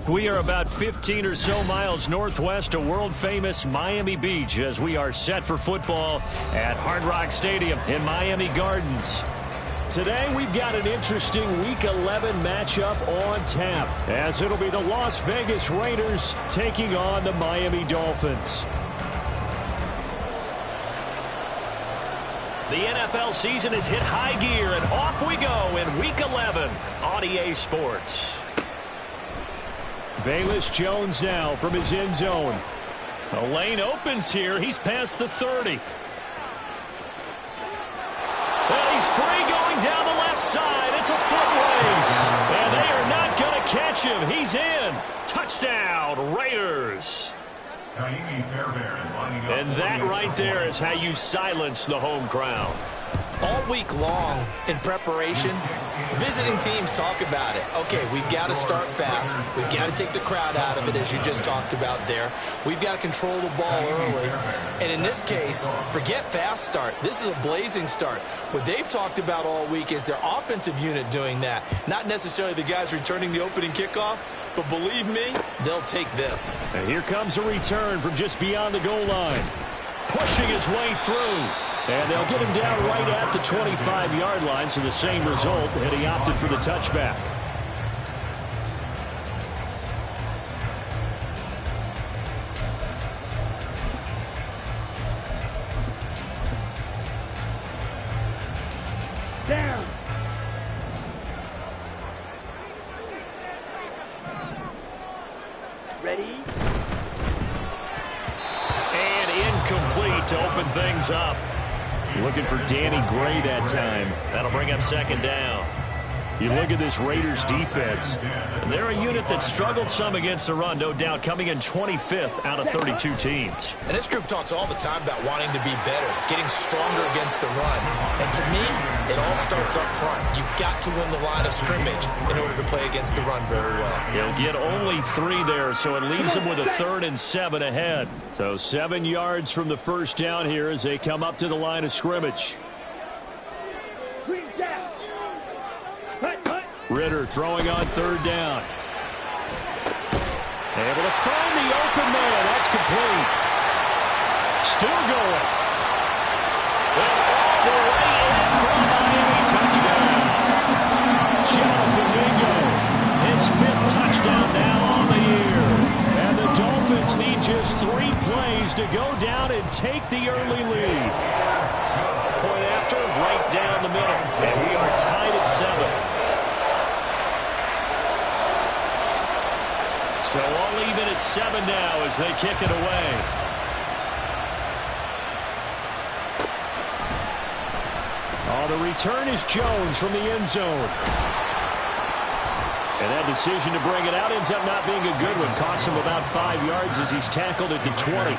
We are about 15 or so miles northwest of world-famous Miami Beach as we are set for football at Hard Rock Stadium in Miami Gardens. Today we've got an interesting Week 11 matchup on tap as it'll be the Las Vegas Raiders taking on the Miami Dolphins. The NFL season has hit high gear and off we go in Week 11 on EA Sports. Velus Jones now from his end zone. The lane opens here. He's past the 30. Well, he's free going down the left side. It's a foot race. And they are not going to catch him. He's in. Touchdown, Raiders. And that right there is how you silence the home crowd. All week long in preparation, visiting teams talk about it. Okay, we've got to start fast. We've got to take the crowd out of it, as you just talked about there. We've got to control the ball early. And in this case, forget fast start. This is a blazing start. What they've talked about all week is their offensive unit doing that. Not necessarily the guys returning the opening kickoff, but believe me, they'll take this. And here comes a return from just beyond the goal line. Pushing his way through. And they'll get him down right at the 25-yard line, so the same result, and he opted for the touchback. Down. Ready? And incomplete to open things up. Looking for Danny Gray that time. That'll bring up second down. You look at this Raiders defense. They're a unit that struggled some against the run, no doubt, coming in 25th out of 32 teams. And this group talks all the time about wanting to be better, getting stronger against the run. And to me, it all starts up front. You've got to win the line of scrimmage in order to play against the run very well. He'll get only 3 there, so it leaves him with a 3rd and 7 ahead. So 7 yards from the first down here as they come up to the line of scrimmage. Ritter throwing on 3rd down. Able to find the open man. That's complete. Still going. And all the way in for a Miami touchdown. Jonathan Mingo, his 5th touchdown now on the year. And the Dolphins need just 3 plays to go down and take the early lead. Point after, right down the middle. And we are tied at 7. So all even at 7 now as they kick it away. Oh, the return is Jones from the end zone. And that decision to bring it out ends up not being a good one. Costs him about 5 yards as he's tackled at the 20.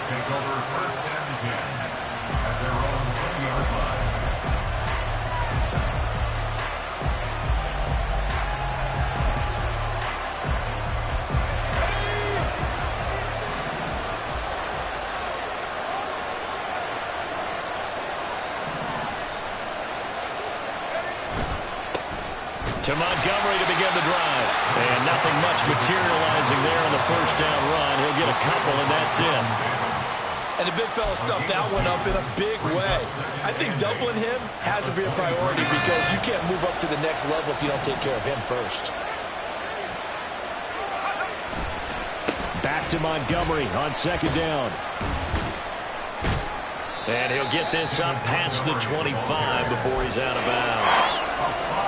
To Montgomery to begin the drive. And nothing much materializing there on the first down run. He'll get a couple, and that's it. And the big fella stuffed that one up in a big way. I think doubling him has to be a priority because you can't move up to the next level if you don't take care of him first. Back to Montgomery on 2nd down. And he'll get this up past the 25 before he's out of bounds.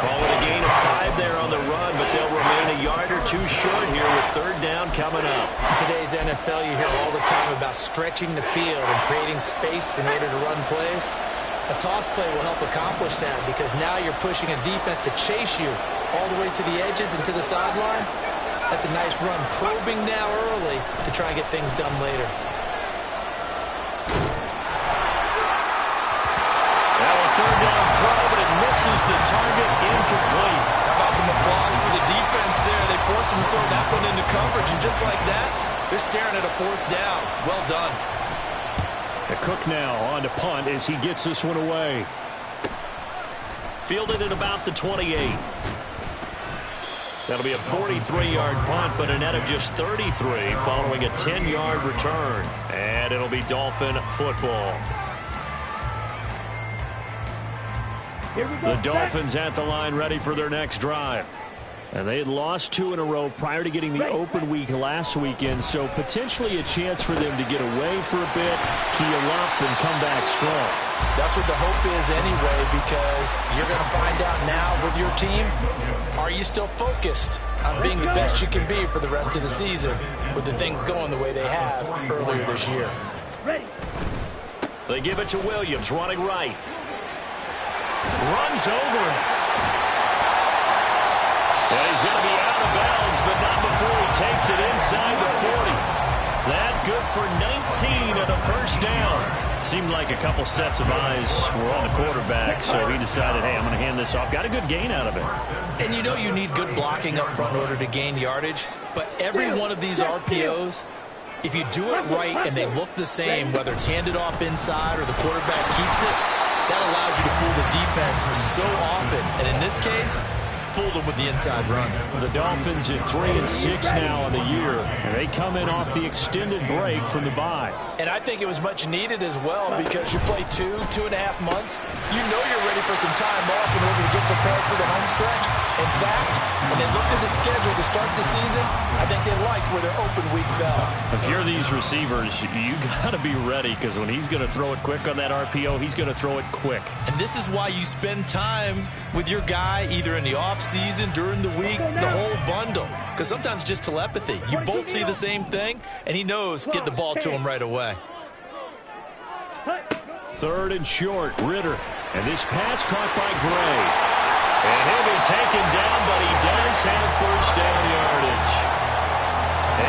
Call it a gain of 5 there on the run, but they'll remain a yard or 2 short here with 3rd down coming up. In today's NFL, you hear all the time about stretching the field and creating space in order to run plays. A toss play will help accomplish that because now you're pushing a defense to chase you all the way to the edges and to the sideline. That's a nice run, probing now early to try and get things done later. Third down throw, but it misses the target, incomplete. How about some applause for the defense there? They forced him to throw that one into coverage, and just like that, they're staring at a 4th down. Well done. The Cook now on to punt as he gets this one away. Fielded at about the 28. That'll be a 43-yard punt, but a net of just 33 following a 10-yard return. And it'll be Dolphin football. The Dolphins at the line ready for their next drive. And they had lost 2 in a row prior to getting the open week last weekend, so potentially a chance for them to get away for a bit, keel up, and come back strong. That's what the hope is anyway, because you're going to find out now with your team, are you still focused on being the best you can be for the rest of the season with the things going the way they have earlier this year? They give it to Williams, running right. Runs over him. And he's going to be out of bounds, but not before he takes it inside the 40. That good for 19 and a first down. Seemed like a couple sets of eyes were on the quarterback, so he decided, hey, I'm going to hand this off. Got a good gain out of it. And you know you need good blocking up front in order to gain yardage, but every one of these RPOs, if you do it right and they look the same, whether it's handed off inside or the quarterback keeps it, that allows you to fool the defense so often. And in this case, fooled them with the inside run. The Dolphins at 3-6 now on the year, and they come in off the extended break from the bye. And I think it was much needed as well, because you play 2.5 months. You know you're ready for some time off in order to get prepared for the home stretch. In fact, when they looked at the schedule to start the season, I think they liked where their open week fell. If you're these receivers, you got to be ready, because when he's going to throw it quick on that RPO, he's going to throw it quick. And this is why you spend time with your guy either in the offseason, during the week, the whole bundle. Because sometimes just telepathy. You both see the same thing, and he knows get the ball to him right away. 3rd and short, Ritter. And this pass caught by Gray. And he'll be taken down, but he does have first down yardage.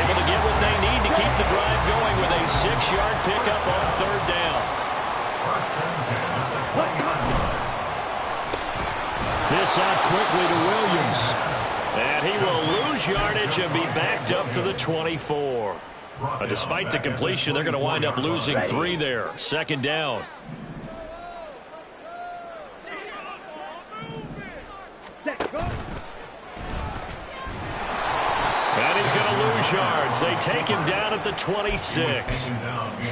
Able to get what they need to keep the drive going with a 6-yard pickup on 3rd down. This out quickly to Williams. And he will lose yardage and be backed up to the 24. Despite the completion, they're going to wind up losing 3 there. 2nd down. And he's going to lose yards. They take him down at the 26.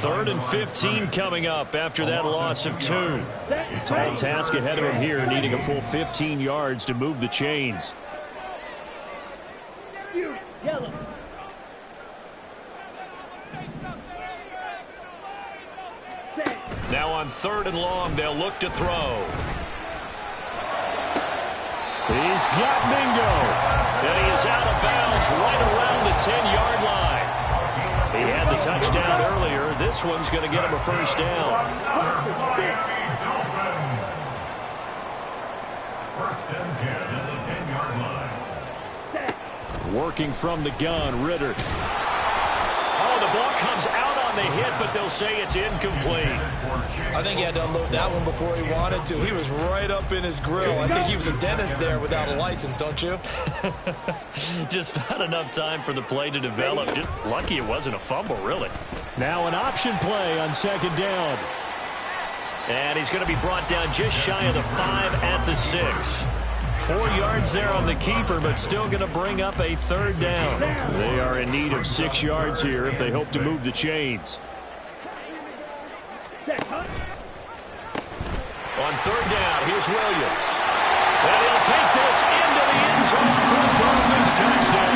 3rd and 15 coming up after that loss of 2. Tall task ahead of him here, needing a full 15 yards to move the chains. Now on 3rd and long, they'll look to throw. He's got Mingo. And he is out of bounds right around the 10-yard line. He had the touchdown earlier. This one's going to get him a first down. 1st and 10 at the 10-yard line. Working from the gun, Ritter. Oh, the ball comes out on the hit, but they'll say it's incomplete. I think he had to unload that one before he wanted to. He was right up in his grill. I think he was a dentist there without a license, don't you? Just not enough time for the play to develop. Just lucky it wasn't a fumble, really. Now an option play on 2nd down. And he's going to be brought down just shy of the 5 at the 6. 4 yards there on the keeper, but still going to bring up a 3rd down. They are in need of 6 yards here if they hope to move the chains. On 3rd down, here's Williams. And he'll take this into the end zone for a Dolphins touchdown.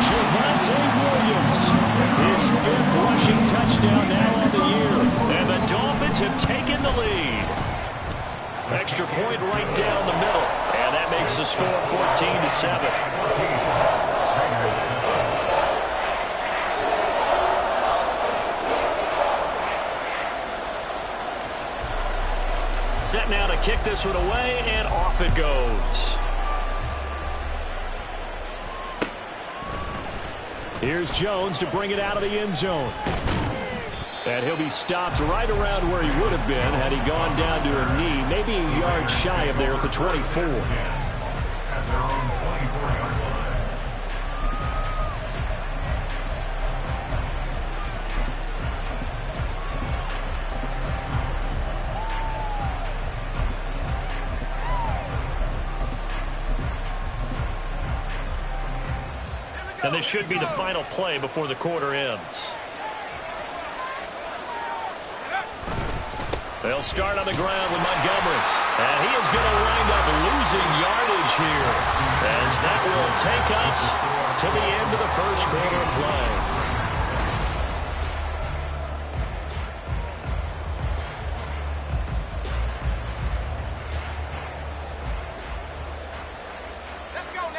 Javonte Williams, his 5th rushing touchdown now on the year. And the Dolphins have taken the lead. Extra point right down the middle. And that makes the score 14-7. Set now to kick this one away, and off it goes. Here's Jones to bring it out of the end zone. And he'll be stopped right around where he would have been had he gone down to a knee, maybe a yard shy of there at the 24. And this should be the final play before the quarter ends. They'll start on the ground with Montgomery. And he is going to wind up losing yardage here, as that will take us to the end of the first quarter of play.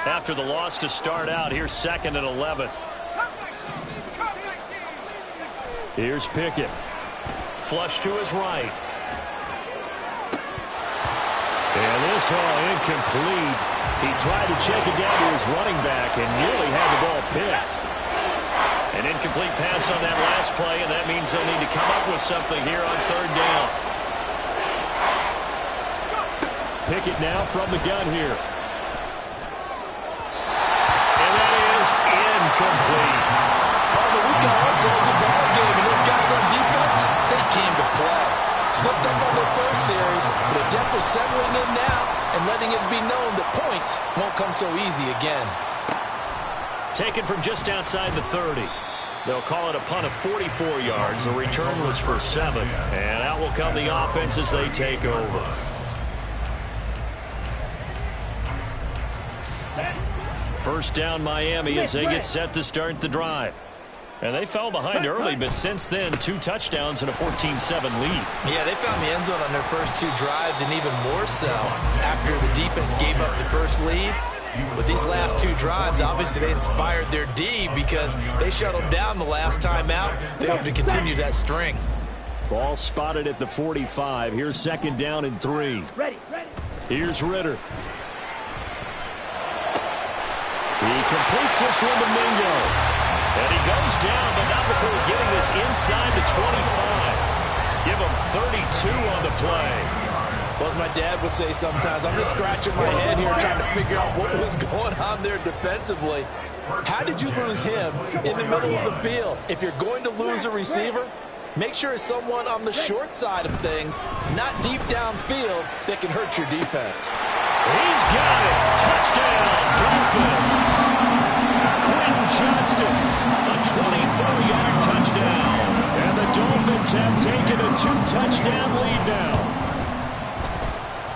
After the loss to start out, here's 2nd and 11. Here's Pickett. Flush to his right. And this all incomplete. He tried to check it down to his running back and nearly had the ball picked. An incomplete pass on that last play, and that means they'll need to come up with something here on 3rd down. Pickett now from the gun here. Incomplete. Oh, but we've got ourselves a ball game, and those guys on defense, they came to play. Slipped up on their first series, but they're definitely settling in now and letting it be known that points won't come so easy again. Taken from just outside the 30. They'll call it a punt of 44 yards. The return was for 7, and out will come the offense as they take over. First down Miami as they get set to start the drive. And they fell behind early, but since then, 2 touchdowns and a 14-7 lead. Yeah, they found the end zone on their first 2 drives, and even more so after the defense gave up the first lead. With these last 2 drives, obviously they inspired their D because they shut them down the last time out. They hope to continue that string. Ball spotted at the 45. Here's 2nd down and 3. Here's Ritter. He completes this one to Mingo. And he goes down, but not before getting this inside the 25. Give him 32 on the play. Well, as my dad would say sometimes, I'm just scratching my head here trying to figure out what was going on there defensively. How did you lose him in the middle of the field? If you're going to lose a receiver, make sure it's someone on the short side of things, not deep downfield, that can hurt your defense. He's got it. Touchdown, Dolphins. Quentin Johnston, a 24-yard touchdown. And the Dolphins have taken a 2-touchdown lead now.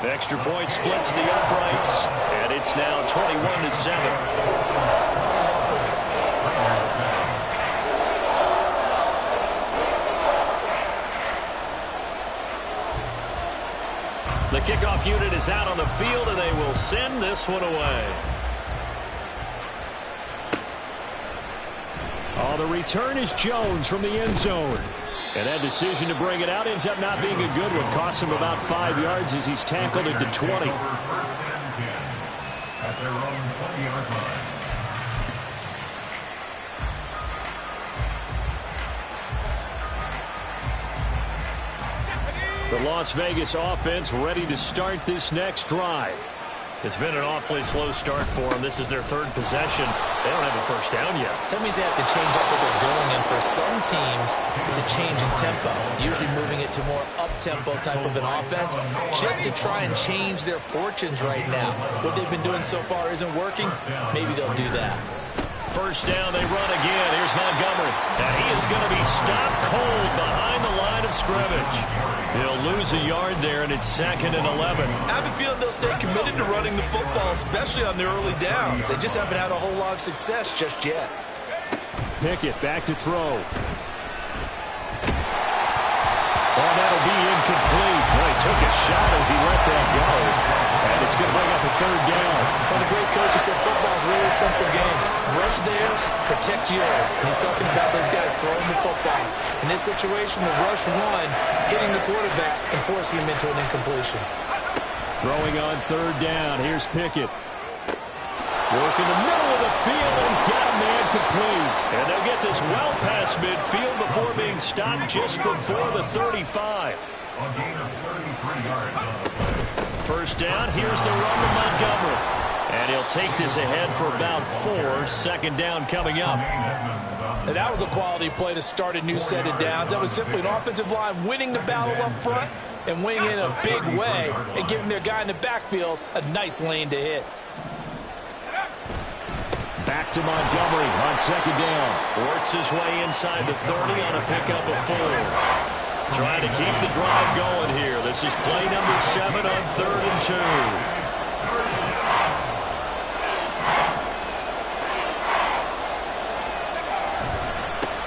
Extra point splits the uprights, and it's now 21-7. The kickoff unit is out on the field, and they will send this one away. Oh, the return is Jones from the end zone. And that decision to bring it out ends up not being a good one. Costs him about 5 yards as he's tackled it to 20. At their own 20-yard line. The Las Vegas offense ready to start this next drive. It's been an awfully slow start for them. This is their 3rd possession. They don't have a first down yet. So that means they have to change up what they're doing, and for some teams, it's a change in tempo, usually moving it to more up-tempo type of an offense, just to try and change their fortunes right now. What they've been doing so far isn't working. Maybe they'll do that. First down, they run again. Here's Montgomery. And he is going to be stopped cold behind the line of scrimmage. He'll lose a yard there, and it's 2nd and 11. I have a feeling they'll stay committed to running the football, especially on their early downs. They just haven't had a whole lot of success just yet. Pickett back to throw. Oh, that'll be incomplete. Boy, he took a shot as he let that go. And it's going to bring up a 3rd down. Well, the great coach said football's really a simple game. Rush theirs, protect yours. And he's talking about those guys throwing the football. In this situation, the rush one, hitting the quarterback and forcing him into an incompletion. Throwing on 3rd down. Here's Pickett. Work in the middle of the field, and he's got a man complete. And they'll get this well past midfield before being stopped just before the 35. On gain of 33 yards. First down, here's the run to Montgomery. And he'll take this ahead for about 4. 2nd down coming up. And that was a quality play to start a new set of downs. That was simply an offensive line winning the battle up front and winning in a big way and giving their guy in the backfield a nice lane to hit. Back to Montgomery on second down. Works his way inside the 30 on a pickup of 4. Trying to keep the drive going here. This is play number 7 on 3rd and 2.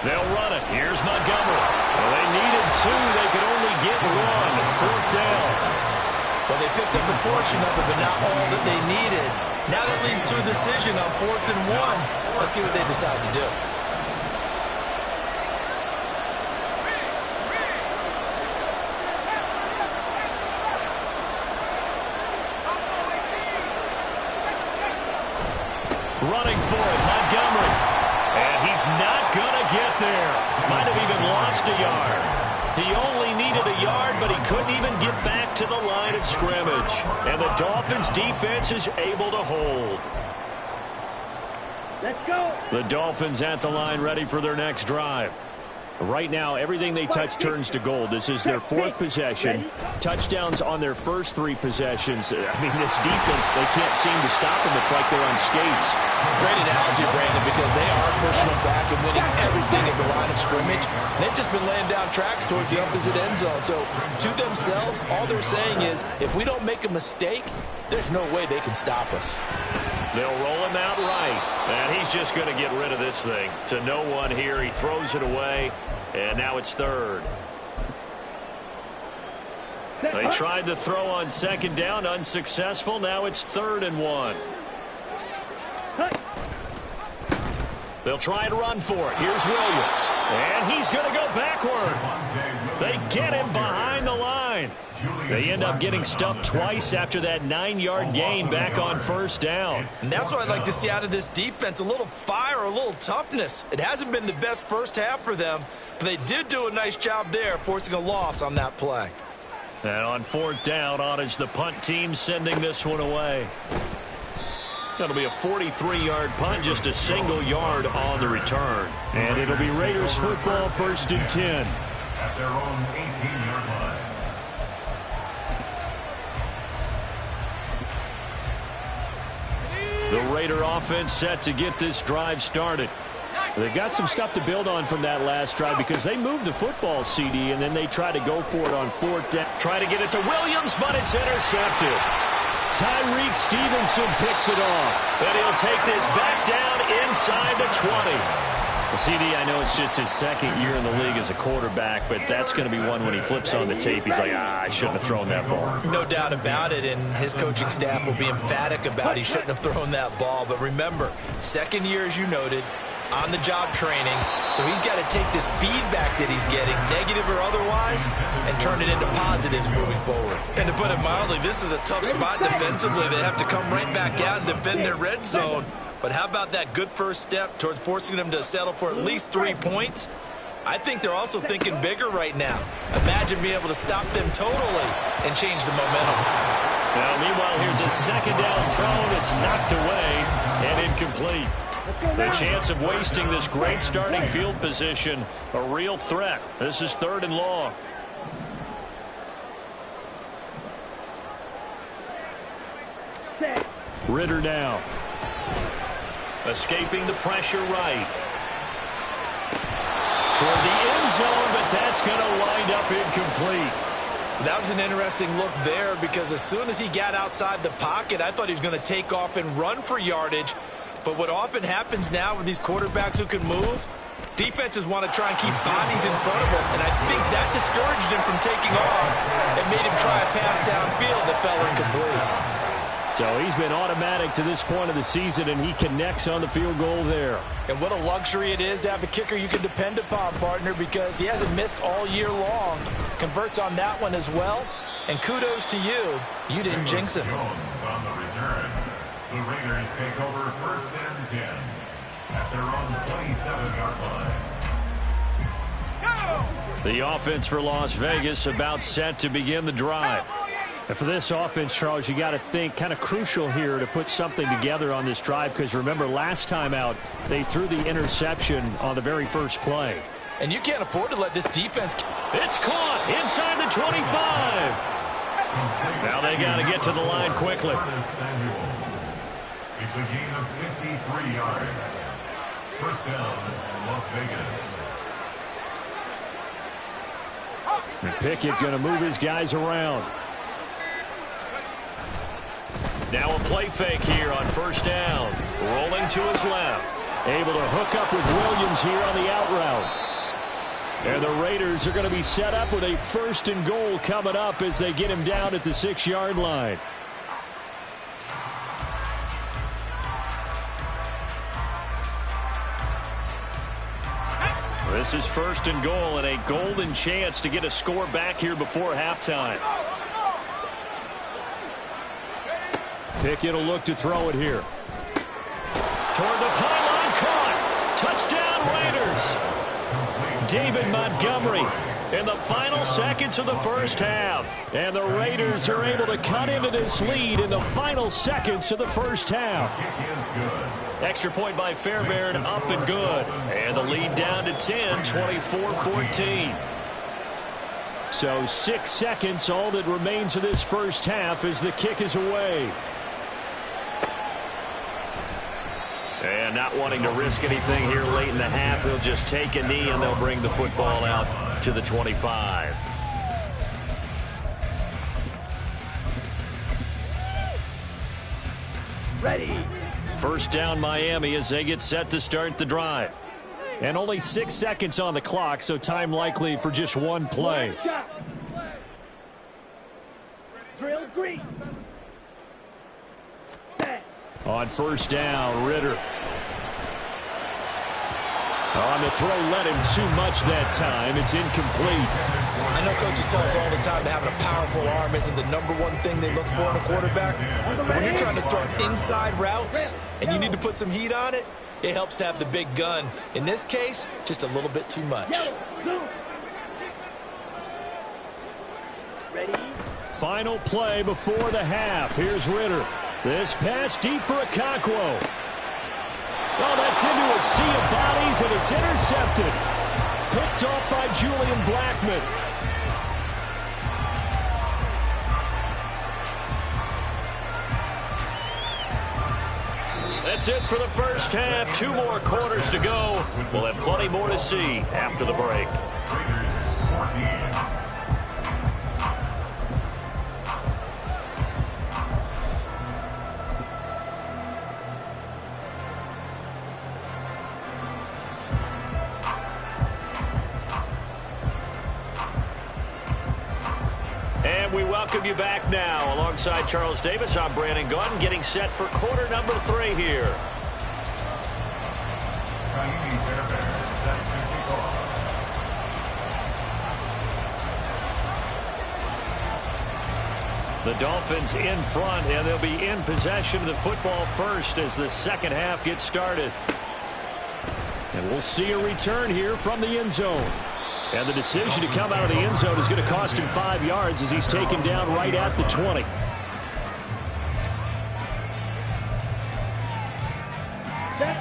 They'll run it. Here's Montgomery. Well, they needed 2. They could only get 1. 4th down. Well, they picked up a portion of it, but not all that they needed. Now that leads to a decision on 4th and 1. Let's see what they decide to do. Running for it, Montgomery. And he's not going to get there. Might have even lost a yard. He only needed a yard, but he couldn't even get back to the line of scrimmage. And the Dolphins' defense is able to hold. Let's go. The Dolphins at the line, ready for their next drive. Right now, everything they touch turns to gold. This is their 4th possession. Touchdowns on their first 3 possessions. I mean, this defense, they can't seem to stop them. It's like they're on skates. Great analogy, Brandon, because they are pushing them back and winning everything at the line of scrimmage. They've just been laying down tracks towards the opposite end zone. So, to themselves, all they're saying is, if we don't make a mistake, there's no way they can stop us. They'll roll him out right. And he's just going to get rid of this thing. To no one here. He throws it away. And now it's 3rd. They tried to throw on second down. Unsuccessful. Now it's 3rd and 1. They'll try and run for it. Here's Williams. And he's going to go backward. They get him behind the line. They end up getting stuffed twice after that 9-yard gain back on 1st down. And that's what I'd like to see out of this defense, a little fire, a little toughness. It hasn't been the best first half for them, but they did do a nice job there, forcing a loss on that play. And on 4th down, on is the punt team sending this one away. That'll be a 43-yard punt, just a single yard on the return. And it'll be Raiders football, 1st and 10. At their own 18-yard line. The Raider offense set to get this drive started. They've got some stuff to build on from that last drive because they moved the football, CD, and then they try to go for it on 4th down. Try to get it to Williams, but it's intercepted. Tyreek Stevenson picks it off. And he'll take this back down inside the 20. CD, I know it's just his 2nd year in the league as a quarterback, but that's going to be one when he flips on the tape. He's like, I shouldn't have thrown that ball. No doubt about it, and his coaching staff will be emphatic about he shouldn't have thrown that ball. But remember, 2nd year, as you noted, on-the-job training. So he's got to take this feedback that he's getting, negative or otherwise, and turn it into positives moving forward. And to put it mildly, this is a tough spot defensively. They have to come right back out and defend their red zone. But how about that good first step towards forcing them to settle for at least 3 points? I think they're also thinking bigger right now. Imagine being able to stop them totally and change the momentum. Now, meanwhile, here's a 2nd down throw. It's knocked away and incomplete. The chance of wasting this great starting field position, a real threat. This is 3rd and long. Ritter now. Escaping the pressure right. Toward the end zone, but that's going to wind up incomplete. That was an interesting look there because as soon as he got outside the pocket, I thought he was going to take off and run for yardage. But what often happens now with these quarterbacks who can move, defenses want to try and keep bodies in front of him. And I think that discouraged him from taking off and made him try a pass downfield that fell incomplete. So he's been automatic to this point of the season, and he connects on the field goal there. And what a luxury it is to have a kicker you can depend upon, partner, because he hasn't missed all year long. Converts on that one as well. And kudos to you. You didn't jinx him. Jones on the return. The Raiders take over 1st and 10 at their own 27-yard line. The offense for Las Vegas about set to begin the drive. And for this offense, Charles, you got to think kind of crucial here to put something together on this drive because remember last time out they threw the interception on the very first play. And you can't afford to let this defense. It's caught inside the 25. Now they got to get to the line quickly. It's a gain of 53 yards. First down, Las Vegas. And Pickett going to move his guys around. Now a play fake here on first down. Rolling to his left. Able to hook up with Williams here on the out route. And the Raiders are going to be set up with a 1st and goal coming up as they get him down at the 6-yard line. This is 1st and goal and a golden chance to get a score back here before halftime. Pickett will look to throw it here. Toward the pylon, caught. Touchdown Raiders. David Montgomery in the final seconds of the first half. And the Raiders are able to cut into this lead in the final seconds of the first half. Extra point by Fairbairn, up and good. And the lead down to 10, 24-14. So 6 seconds, all that remains of this first half as the kick is away. And not wanting to risk anything here late in the half, he'll just take a knee and they'll bring the football out to the 25. Ready. First down Miami as they get set to start the drive. And only 6 seconds on the clock, so time likely for just one play. Drill green. On first down, Ritter. On the throw, led him too much that time. It's incomplete. I know coaches tell us all the time that having a powerful arm isn't the #1 thing they look for in a quarterback. But when you're trying to throw inside routes and you need to put some heat on it, it helps have the big gun. In this case, just a little bit too much. Ready. Final play before the half. Here's Ritter. This pass deep for Okonkwo. Well, that's into a sea of bodies, and it's intercepted. Picked off by Julian Blackmon. That's it for the first half. 2 more quarters to go. We'll have plenty more to see after the break. And we welcome you back now. Alongside Charles Davis, I'm Brandon Gunn, getting set for quarter number 3 here. The Dolphins in front, and they'll be in possession of the football first as the second half gets started. And we'll see a return here from the end zone. And the decision to come out of the end zone is going to cost him 5 yards as he's taken down right at the 20.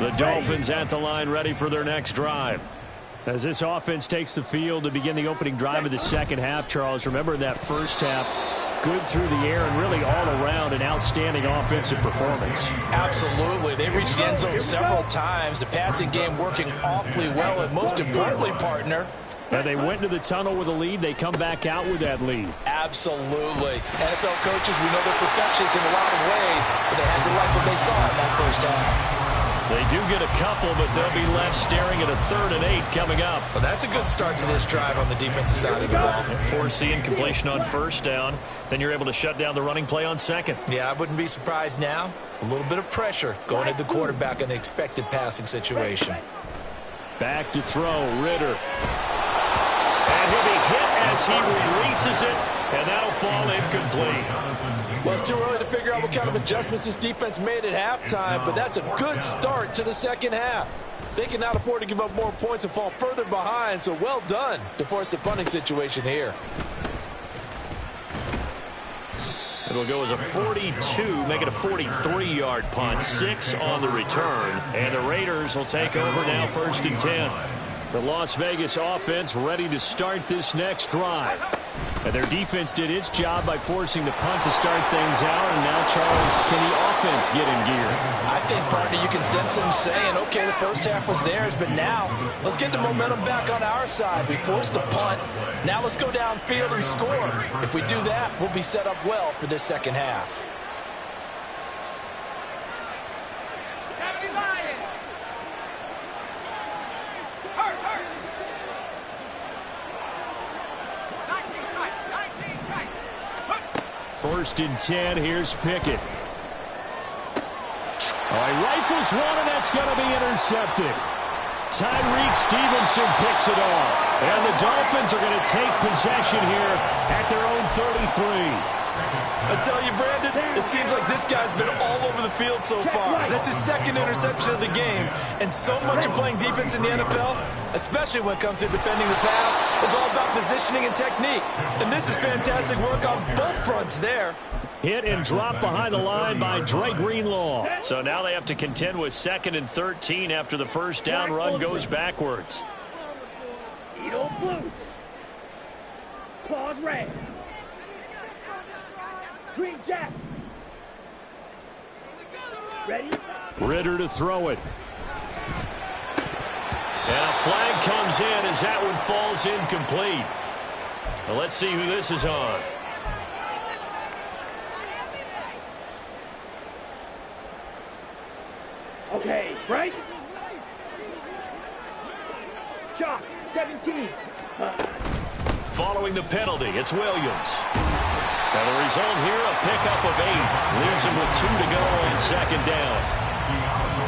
The Dolphins at the line ready for their next drive. As this offense takes the field to begin the opening drive of the second half, Charles, remember that first half, good through the air and really all around an outstanding offensive performance. Absolutely. They reached the end zone several times. The passing game working awfully well, and most importantly, partner, and they went to the tunnel with a lead. They come back out with that lead. Absolutely. NFL coaches, we know they're perfectionists in a lot of ways, but they had to like what they saw in that first half. They do get a couple, but they'll be left staring at a 3rd and 8 coming up. Well, that's a good start to this drive on the defensive side of the ball. Force the incompletion on first down. Then you're able to shut down the running play on second. Yeah, I wouldn't be surprised now. A little bit of pressure going at the quarterback in an expected passing situation. Back to throw, Ritter. And he'll be hit as he releases it, and that'll fall incomplete. Well, it's too early to figure out what kind of adjustments this defense made at halftime, but that's a good start to the second half. They cannot afford to give up more points and fall further behind, so well done to force the punting situation here. It'll go as a 42, make it a 43-yard punt, 6 on the return, and the Raiders will take over now 1st and 10. The Las Vegas offense ready to start this next drive. And their defense did its job by forcing the punt to start things out. And now, Charles, can the offense get in gear? I think, partner, you can sense them saying, okay, the first half was theirs, but now let's get the momentum back on our side. We forced a punt. Now let's go downfield and score. If we do that, we'll be set up well for this second half. First and 10, here's Pickett. All right, rifles one, and that's going to be intercepted. Tyreek Stevenson picks it off. And the Dolphins are going to take possession here at their own 33. I tell you, Brandon, it seems like this guy's been all over the field so far. That's his second interception of the game. And so much of playing defense in the NFL, especially when it comes to defending the pass, is all about positioning and technique. And this is fantastic work on both fronts there. Hit and drop behind the line by Dre Greenlaw. So now they have to contend with 2nd and 13 after the first down run goes backwards. Edo blue. Claude red. Green jack. Ready? Ritter to throw it. And a flag comes in as that one falls incomplete. Well, let's see who this is on. Okay, break. Shot, 17. Following the penalty, it's Williams. And the result here, a pickup of 8. Leaves him with 2 to go on 2nd down.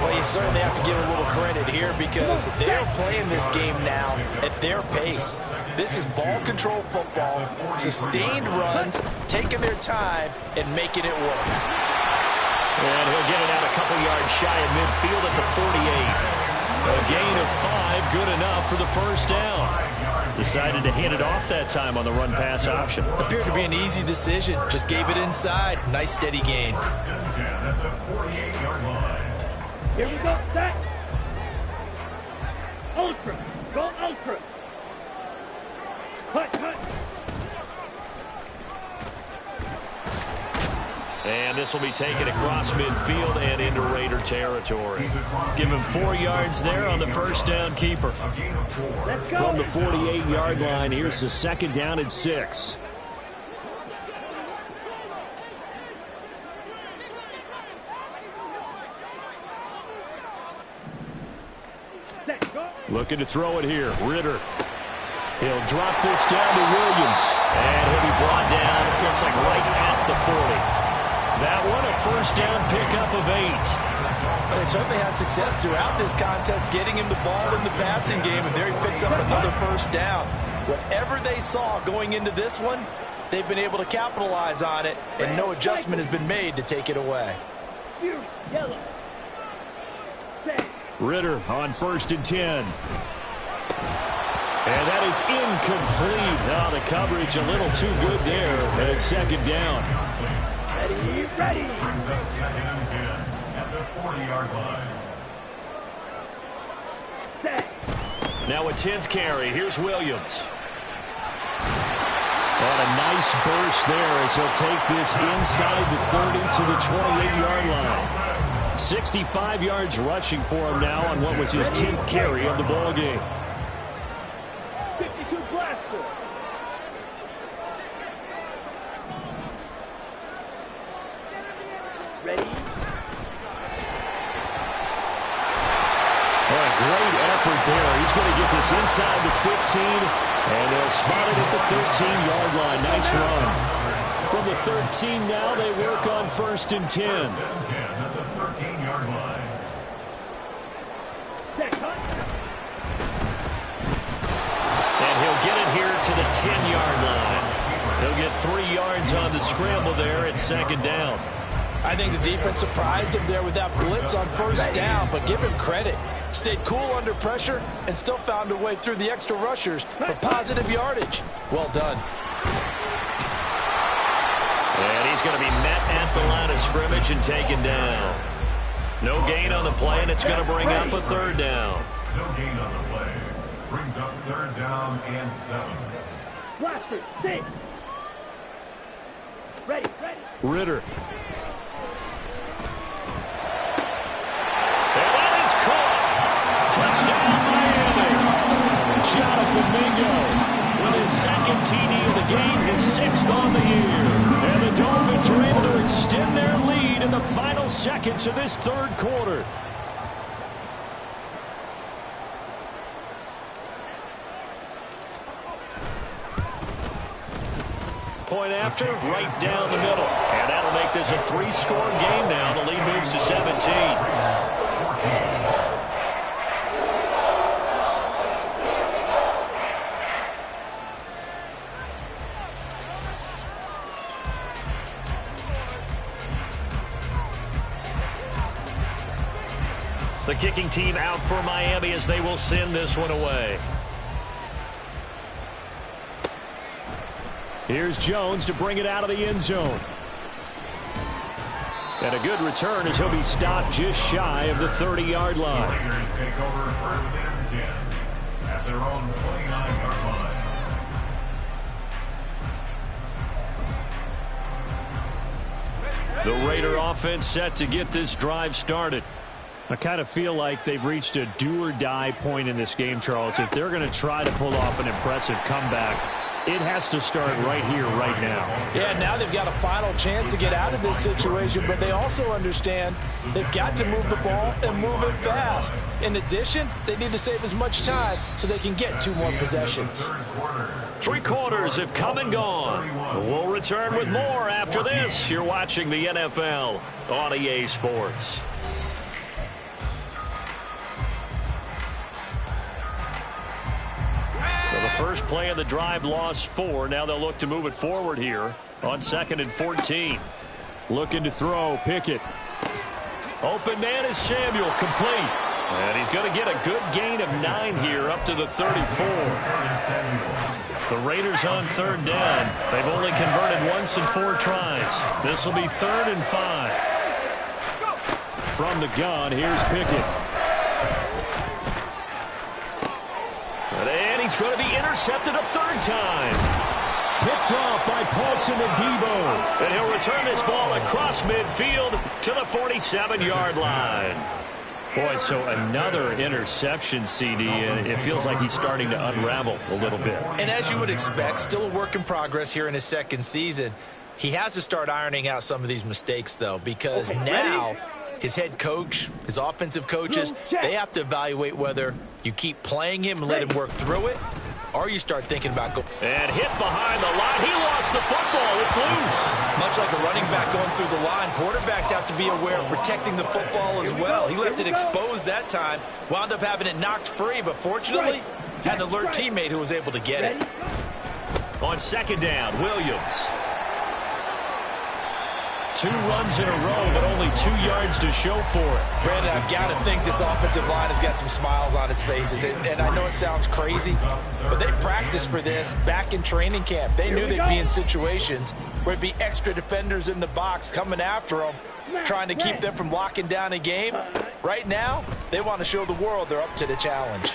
Well, you certainly have to give a little credit here because they're playing this game now at their pace. This is ball control football, sustained runs, taking their time and making it work. And he'll get it out a couple yards shy of midfield at the 48. A gain of 5, good enough for the first down. Decided to hand it off that time on the run-pass option. Appeared to be an easy decision. Just gave it inside. Nice, steady gain. Here we go, set. Ultra, go ultra. Cut, cut. And this will be taken across midfield and into Raider territory. Give him 4 yards there on the first down keeper. From the 48-yard line, here's the 2nd down and 6. Looking to throw it here. Ritter. He'll drop this down to Williams. And he'll be brought down, looks like right at the 40. That one, a first down pickup of 8. They certainly had success throughout this contest getting him the ball in the passing game, and there he picks up another first down. Whatever they saw going into this one, they've been able to capitalize on it, and no adjustment has been made to take it away. Yellow. Ritter on 1st and 10. And that is incomplete. Now the coverage a little too good there at 2nd down. Ready, ready. Brings up 2nd and 10 at the 40-yard line. Set. Now a 10th carry. Here's Williams. And a nice burst there as he'll take this inside the 30 to the 28-yard line. 65 yards rushing for him now on what was his 10th carry of the ball game. 52 blaster. Ready? Great effort there. He's going to get this inside the 15, and they'll spot it at the 13-yard line. Nice run. From the 13 now, they work on 1st and 10. At the 13-yard line. And he'll get it here to the 10-yard line. He'll get 3 yards on the scramble there at 2nd down. I think the defense surprised him there with that blitz on first down, but give him credit. Stayed cool under pressure and still found a way through the extra rushers for positive yardage. Well done. And he's going to be met at the line of scrimmage and taken down. No gain on the play, and it's going to bring up a 3rd down. No gain on the play. Brings up 3rd down and 7. Blaster, stay. Ready. Ritter. And that is caught. Touchdown, Miami. Jonathan Mingo with his second TD of the game, his 6th on the year. And the Dolphins are able to extend their lead in the final seconds of this third quarter. Point after, right down the middle. And that'll make this a 3-score game now. The lead moves to 17. The kicking team out for Miami as they will send this one away. Here's Jones to bring it out of the end zone. And a good return as he'll be stopped just shy of the 30-yard line. The Raiders take over 1st and 10 at their own 29-yard line. The Raider offense set to get this drive started. I kind of feel like they've reached a do-or-die point in this game, Charles. If they're going to try to pull off an impressive comeback, it has to start right here, right now. Yeah, now they've got a final chance to get out of this situation, but they also understand they've got to move the ball and move it fast. In addition, they need to save as much time so they can get 2 more possessions. 3 quarters have come and gone. We'll return with more after this. You're watching the NFL on EA Sports. The first play of the drive lost 4. Now they'll look to move it forward here on 2nd and 14. Looking to throw. Pickett. Open man is Samuel. Complete. And he's going to get a good gain of 9 here up to the 34. The Raiders on 3rd down. They've only converted once in 4 tries. This will be 3rd and 5. From the gun, here's Pickett. And he's going to be intercepted a 3rd time. Picked off by Paulson and Debo. And he'll return this ball across midfield to the 47-yard line. Boy, so another interception, CD, and it feels like he's starting to unravel a little bit. And as you would expect, still a work in progress here in his 2nd season. He has to start ironing out some of these mistakes, though, because now his head coach, his offensive coaches, they have to evaluate whether you keep playing him and let him work through it, or you start thinking about going. And hit behind the line. He lost the football. It's loose. Much like a running back going through the line, quarterbacks have to be aware of protecting the football as well. He left it exposed that time, wound up having it knocked free, but fortunately had an alert teammate who was able to get it. On 2nd down, Williams. 2 runs in a row, but only 2 yards to show for it. Brandon, I've got to think this offensive line has got some smiles on its faces. And I know it sounds crazy, but they practiced for this back in training camp. They knew they'd be in situations where it'd be extra defenders in the box coming after them, trying to keep them from locking down a game. Right now, they want to show the world they're up to the challenge.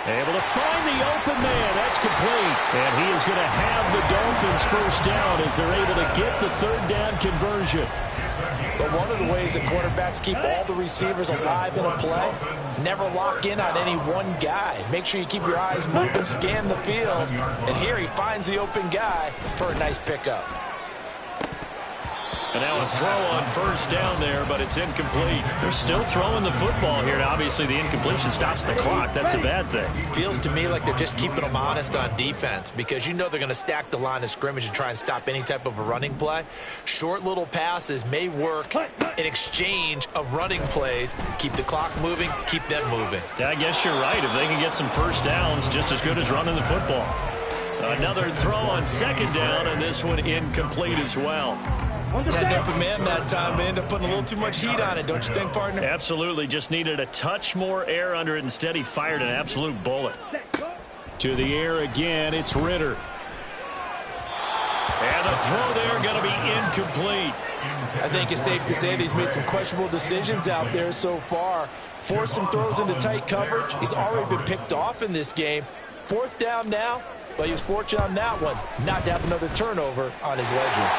Able to find the open man. That's complete. And he is going to have the Dolphins first down as they're able to get the 3rd down conversion. But one of the ways that quarterbacks keep all the receivers alive in a play, never lock in on any one guy. Make sure you keep your eyes moving, scan the field. And here he finds the open guy for a nice pickup. And now a throw on 1st down there, but it's incomplete. They're still throwing the football here. Now, obviously, the incompletion stops the clock. That's a bad thing. Feels to me like they're just keeping them honest on defense because you know they're going to stack the line of scrimmage and try and stop any type of a running play. Short little passes may work in exchange of running plays. Keep the clock moving, keep them moving. I guess you're right. If they can get some 1st downs, just as good as running the football. Another throw on 2nd down, and this one incomplete as well. Had an open man that time, but ended up putting a little too much heat on it, don't you think, partner? Absolutely. Just needed a touch more air under it. Instead, he fired an absolute bullet. To the air again, it's Ritter. And the throw there going to be incomplete. I think it's safe to say that he's made some questionable decisions out there so far. Forced some throws into tight coverage. He's already been picked off in this game. 4th down now. but he was fortunate on that one not to have another turnover on his ledger.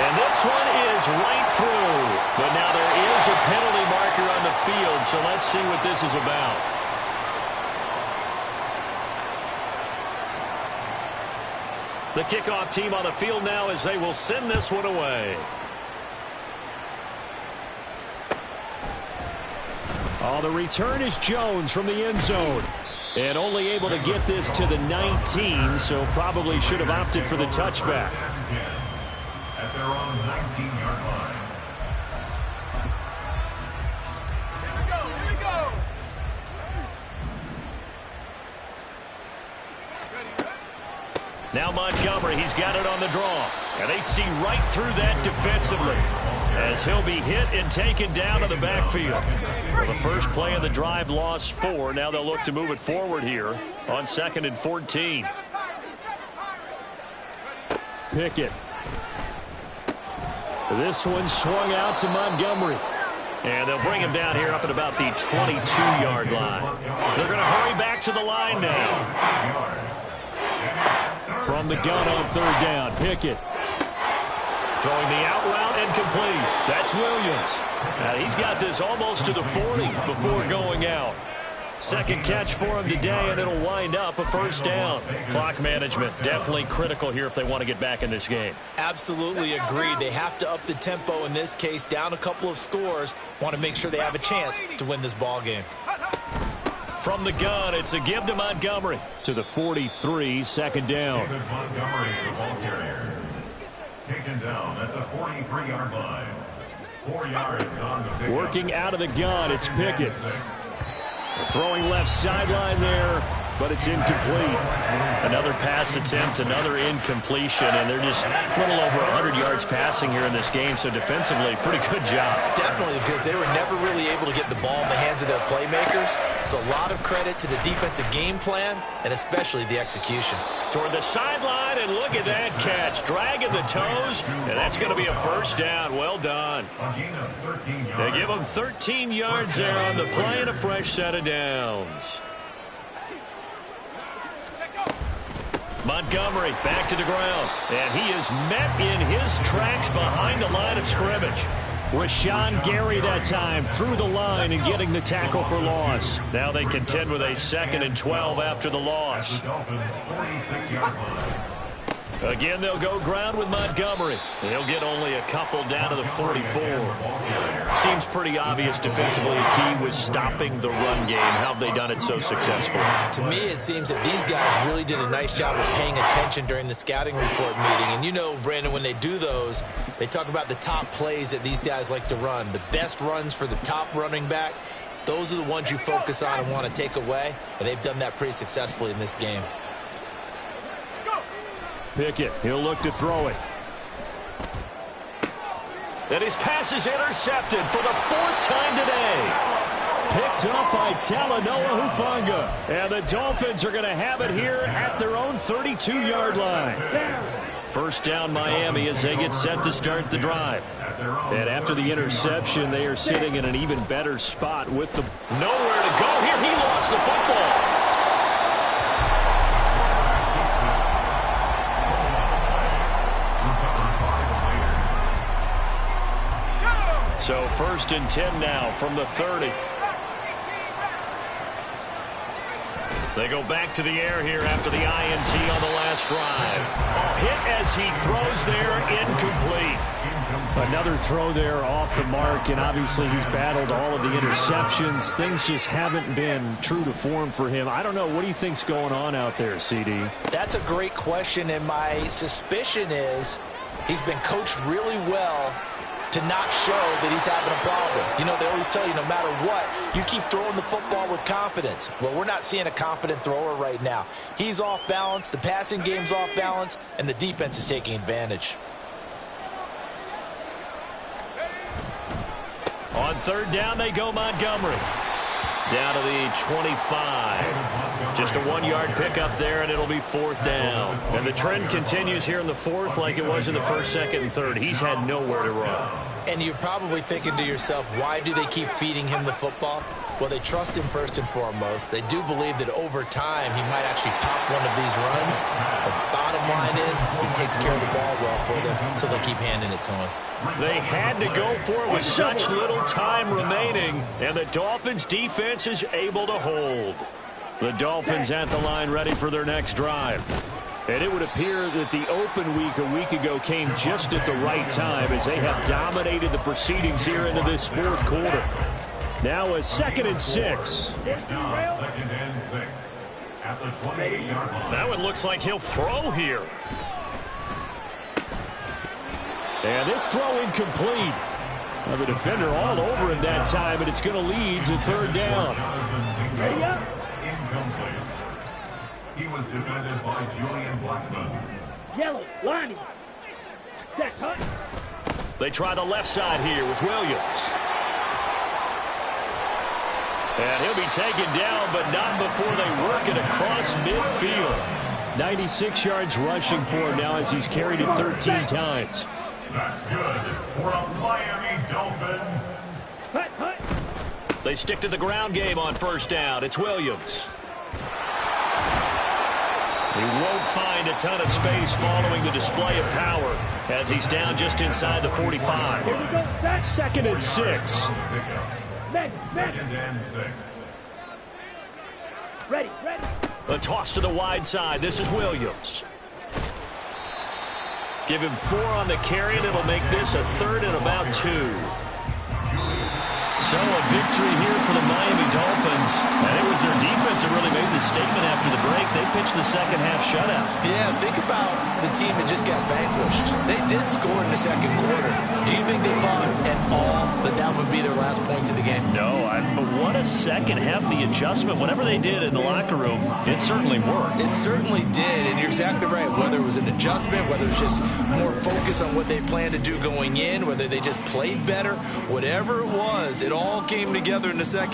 And this one is right through. But now there is a penalty marker on the field, so let's see what this is about. The kickoff team on the field now as they will send this one away. Oh, the return is Jones from the end zone. And only able to get this to the 19, so probably should have opted for the touchback. At their own 19-yard line. Here we go. Now Montgomery, he's got it on the draw. And they see right through that defensively as he'll be hit and taken down to the backfield. Well, the first play of the drive lost 4. Now they'll look to move it forward here on 2nd and 14. Pickett. This one swung out to Montgomery. And they'll bring him down here up at about the 22-yard line. They're going to hurry back to the line now. From the gun on 3rd down, Pickett. Throwing the out route and complete. That's Williams. Now he's got this almost to the 40 before going out. Second catch for him today, and it'll wind up a first down. Clock management definitely critical here if they want to get back in this game. Absolutely agreed. They have to up the tempo in this case, down a couple of scores. Want to make sure they have a chance to win this ball game. From the gun, it's a give to Montgomery. To the 43, 2nd down. David Montgomery, the ball carrier. Taken down at the 43-yard line. 4 yards on the pickup. Working out of the gun, it's Pickett. Throwing left sideline there, but it's incomplete. Another pass attempt, another incompletion, and they're just a little over 100 yards passing here in this game, so defensively, pretty good job. Definitely, because they were never really able to get the ball in the hands of their playmakers. So a lot of credit to the defensive game plan, and especially the execution. Toward the sideline, and look at that catch. Dragging the toes, and that's going to be a first down. Well done. A gain of 13 yards. They give them 13 yards there on the play and a fresh set of downs. Montgomery back to the ground, and he is met in his tracks behind the line of scrimmage. Rashawn Gary that time through the line and getting the tackle for loss. Now they contend with a 2nd and 12 after the loss. The Dolphins' 46-yard line. Again, they'll go ground with Montgomery. They'll get only a couple down to the 44. Seems pretty obvious defensively a key was stopping the run game. How have they done it so successfully? To me, it seems that these guys really did a nice job of paying attention during the scouting report meeting. And you know, Brandon, when they do those, they talk about the top plays that these guys like to run. The best runs for the top running back, those are the ones you focus on and want to take away. And they've done that pretty successfully in this game. Pickett, he'll look to throw it. And his pass is intercepted for the 4th time today. Picked up by Talanoa Hufanga. And the Dolphins are going to have it here at their own 32-yard line. First down Miami as they get set to start the drive. And after the interception, they are sitting in an even better spot with the nowhere to go here. He lost the football. So 1st and 10 now from the 30. They go back to the air here after the INT on the last drive. Hit as he throws there, incomplete. Another throw there off the mark, and obviously he's battled all of the interceptions. Things just haven't been true to form for him. I don't know. What do you think's going on out there, CD? That's a great question, and my suspicion is he's been coached really well to not show that he's having a problem. You know, they always tell you no matter what, you keep throwing the football with confidence. Well, we're not seeing a confident thrower right now. He's off balance, the passing game's off balance, and the defense is taking advantage. On 3rd down, they go Montgomery. Down to the 25. Just a 1-yard pickup there, and it'll be 4th down. And the trend continues here in the 4th like it was in the 1st, 2nd, and 3rd. He's had nowhere to run. And you're probably thinking to yourself, why do they keep feeding him the football? Well, they trust him first and foremost. They do believe that over time he might actually pop one of these runs. The bottom line is he takes care of the ball well for them, so they'll keep handing it to him. They had to go for it with such little time remaining, and the Dolphins' defense is able to hold. The Dolphins at the line ready for their next drive. And it would appear that the open week a week ago came just at the right time as they have dominated the proceedings here into this fourth quarter. Now a 2nd and 6. It's now 2nd and 6 at the 28-yard line. That one looks like he'll throw here. And this throw incomplete. Well, the defender all over him that time, and it's going to lead to 3rd down. Incomplete. He was defended by Julian Blackman. Yellow, Lonnie. Set, hut. They try the left side here with Williams. And he'll be taken down, but not before they work it across midfield. 96 yards rushing for him now as he's carried it 13 times. That's good for a Miami Dolphin. Hut, hut. They stick to the ground game on 1st down. It's Williams. He won't find a ton of space following the display of power as he's down just inside the 45. 2nd and 6. Second and 6. Ready, ready. A toss to the wide side. This is Williams. Give him 4 on the carry, and it'll make this a 3rd and about 2. So a victory here for the Miami Dolphins. And it was their defense that really made the statement after the break. They pitched the second half shutout. Yeah, think about the team that just got vanquished. They did score in the 2nd quarter. Do you think they thought at all that that would be their last points of the game? No, but what a second half, the adjustment. Whatever they did in the locker room, it certainly worked. It certainly did, and you're exactly right. Whether it was an adjustment, whether it was just more focus on what they planned to do going in, whether they just played better, whatever it was, it all came together in the second